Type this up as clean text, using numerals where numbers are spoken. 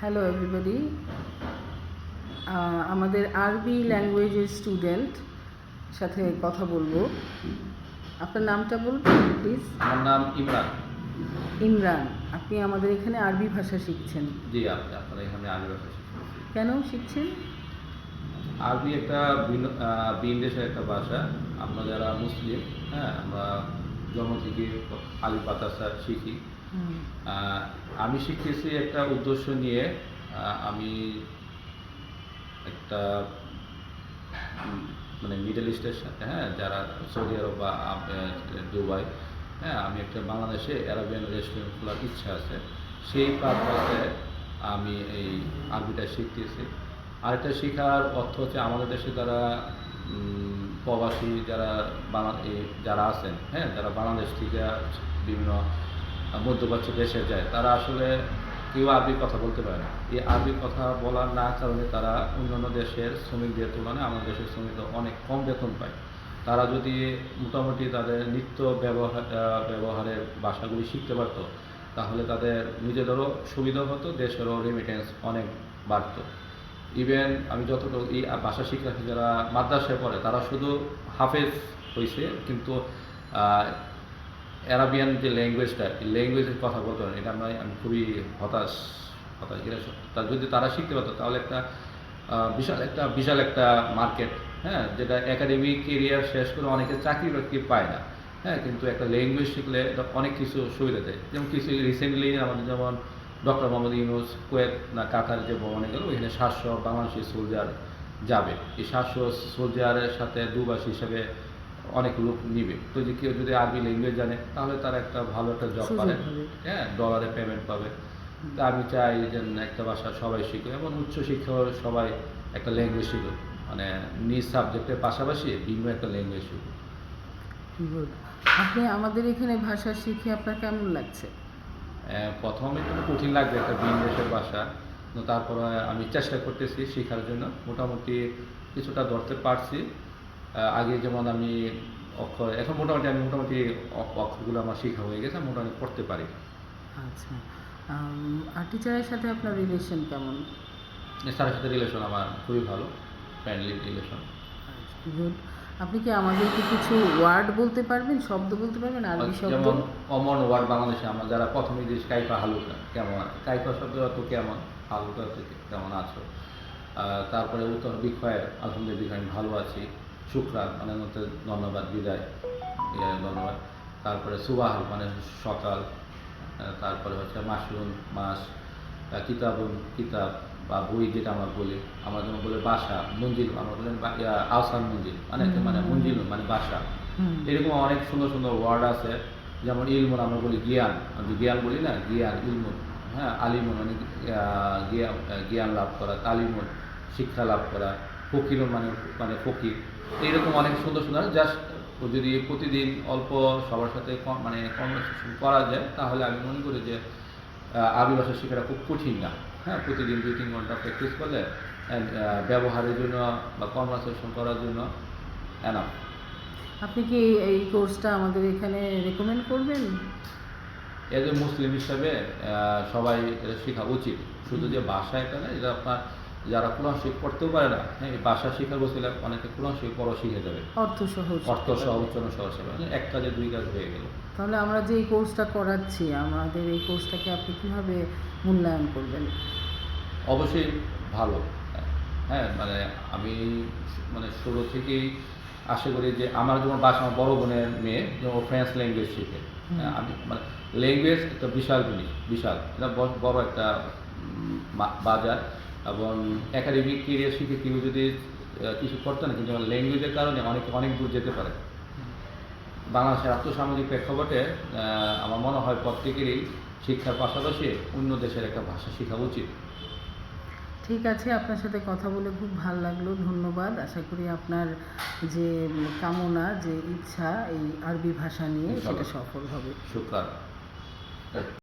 Hello everybody, আমাদের আরবি ল্যাঙ্গুয়েজের student সাথে কথা বলবো। আপনার নামটা বলবেন প্লিজ? আমার নাম ইমরান। ইমরান, আপনি আমাদের এখানে আরবি ভাষা শিখছেন? জি, আপনারা এখানে আরবি ভাষা শিখছেন। কেন শিখছেন? আরবি একটা ভিন দেশের একটা ভাষা। আমরা যারা মুসলিম, আমরা জন্ম থেকে আলিফ বা তাসা শিখি। আমি শিখেছি একটা উদ্দেশ্য নিয়ে। আমি একটা মানে মিডল ইস্টের সাথে, যারা সৌদি আরব বা দুবাই, আমি একটা বাংলাদেশে অ্যারাবিয়ান রেস্টুরেন্ট খোলার ইচ্ছা আছে। সেই পারপাসে আমি এই আরবিটা শিখতেছি। আরেকটা শেখার অর্থ হচ্ছে আমাদের দেশে যারা প্রবাসী যারা আছেন, যারা বাংলাদেশ থেকে বিভিন্ন মধ্যপ্রাচ্য দেশে যায়, তারা আসলে কেউ আরবি কথা বলতে পারে না। এই আরবি কথা বলার না কারণে তারা অন্যান্য দেশের শ্রমিকদের তুলনায় আমাদের দেশের শ্রমিকরা অনেক কম বেতন পায়। তারা যদি মোটামুটি তাদের নিত্য ব্যবহারের ভাষাগুলি শিখতে পারত, তাহলে তাদের নিজেদেরও সুবিধা হতো, দেশেরও রেমিটেন্স অনেক বাড়ত। ইভেন আমি যতটুকু এই ভাষা শিক্ষার্থী যারা মাদ্রাসায় পড়ে, তারা শুধু হাফেজ হয়েছে, কিন্তু অ্যারাবিয়ান যে ল্যাঙ্গুয়েজটা, এই ল্যাঙ্গুয়েজের কথা বলতে পারেন, এটা আমি খুবই হতাশ। এটা যদি তারা শিখতে পারতো, তাহলে একটা বিশাল একটা মার্কেট, যেটা একাডেমিক কেরিয়ার শেষ করে অনেকে চাকরি বাকরি পায় না, কিন্তু একটা ল্যাঙ্গুয়েজ শিখলে এটা অনেক কিছু সুবিধা দেয়। যেমন কিছু রিসেন্টলি আমাদের যেমন ডক্টর মোহাম্মদ ইউনূস কুয়েত না কাতার যে ভ্রমণে গেল, ওইখানে 700 বাংলাদেশি সোলজার যাবে। এই 700 সোলজারের সাথে দুভাষী হিসাবে অনেক লোক নিবে। তো যে কেউ যদি আরবি ল্যাঙ্গুয়েজ জানে, তাহলে তারা একটা ভালো একটা জব পাবে, ডলারে পেমেন্ট পাবে। তা আমি চাই যে একটা ভাষা সবাই শিখুক, এবং উচ্চশিক্ষা সবাই একটা ল্যাঙ্গুয়েজ শিখুক, মানে নিজ সাবজেক্টের পাশাপাশি ভিন্ন একটা ল্যাঙ্গুয়েজ শিখুক। আপনি আমাদের এখানে ভাষা শিখে আপনার কেমন লাগছে? প্রথমে একটু কঠিন লাগবে, একটা ভিন দেশের ভাষা, তারপরে আমি চেষ্টা করতেছি শেখার জন্য। মোটামুটি কিছুটা ধরতে পারছি। আগে যেমন আমি এখন মোটামুটি অক্ষরগুলো আমার শেখা হয়ে গেছে, মোটামুটি পড়তে পারি। আচ্ছা, আর টিচারের সাথে আপনার রিলেশন কেমন? স্যারের সাথে রিলেশন আমার খুবই ভালো, ফ্রেন্ডলি রিলেশন। গুড। আপনি কি আমাদেরকে কিছু ওয়ার্ড বলতে পারবেন, শব্দ বলতে পারবেন, আরবি শব্দ? যেমন কমন ওয়ার্ড বাংলাদেশে আমরা যারা প্রথমে যে কাইফা হালুকা কেমন, কাইফা শব্দ অর্থ কেমন, হালুকা থেকে কেমন আছো। তারপরে উত্তর বিক্ষয়ের আলহামদুলিল্লাহ আমি ভালো আছি। শুকরান মানে হচ্ছে ধন্যবাদ, বিদায়, ধন্যবাদ। তারপরে সুবাহ মানে সকাল। তারপরে হচ্ছে মাসুন মাস, কিতাবুন কিতাব বা বই, যেটা আমরা বলি। আমরা যেমন বলি বাসা, মঞ্জিল আমরা বলি আহসান মঞ্জিল, মানে মঞ্জিল মানে বাসা। এরকম অনেক সুন্দর সুন্দর ওয়ার্ড আছে। যেমন ইলমুন আমরা বলি জ্ঞান, জ্ঞান বলি না, জ্ঞান ইলমুন। আলিমুন মানে জ্ঞান লাভ করা, তালিমুন শিক্ষা লাভ করা, ফকিরুন মানে ফকির। এইরকম অনেক সুন্দর সুন্দর। জাস্ট যদি প্রতিদিন অল্প সবার সাথে মানে কনভারসেশন করা যায়, তাহলে আমি মনে করি যে আরবি ভাষা শেখাটা খুব কঠিন না। প্রতিদিন 2-3 ঘন্টা প্র্যাকটিস করলে ব্যবহারের জন্য বা কনভারসেশন করার জন্য এনাফ। আপনি কি এই কোর্সটা আমাদের এখানে রেকমেন্ড করবেন? এজ এ মুসলিম হিসাবে সবাই এটা শেখা উচিত। শুধু যে ভাষা এটা না, এটা আপনার যারা কোরআন শরীফ পড়তেও পারে না, এই ভাষা শেখা বলছিল, অনেকে কোরআন শরীফ পড়া শিখে যাবে, অর্থ সহ উচ্চারণ সহ এক কাজে 2 কাজ হয়ে গেল। তাহলে আমরা যে এই কোর্সটা করাচ্ছি, আমাদের এই কোর্সটাকে আপনি কীভাবে মূল্যায়ন করবেন? অবশ্যই ভালো। মানে আমি মানে শুরু থেকেই আশা করি যে আমার যেমন বাসা, আমার বড় বোনের মেয়ে যেমন ফ্রেঞ্চ ল্যাঙ্গুয়েজ শিখে। আমি মানে ল্যাঙ্গুয়েজ একটা বিশাল জিনিস, বিশাল, এটা বড় একটা বাজার। এবং একাডেমিক কেরিয়ার শিখে কেউ যদি কিছু করতে না, কিন্তু ল্যাঙ্গুয়েজের কারণে অনেক দূর যেতে পারে। বাংলাদেশের আর্থসামাজিক প্রেক্ষাপটে আমার মনে হয় প্রত্যেকেরই শিক্ষার পাশাপাশি অন্য দেশের একটা ভাষা শেখা উচিত। ঠিক আছে, আপনার সাথে কথা বলে খুব ভালো লাগলো, ধন্যবাদ। আশা করি আপনার যে কামনা, যে ইচ্ছা এই আরবি ভাষা নিয়ে, সেটা সফল হবে। শুকরান।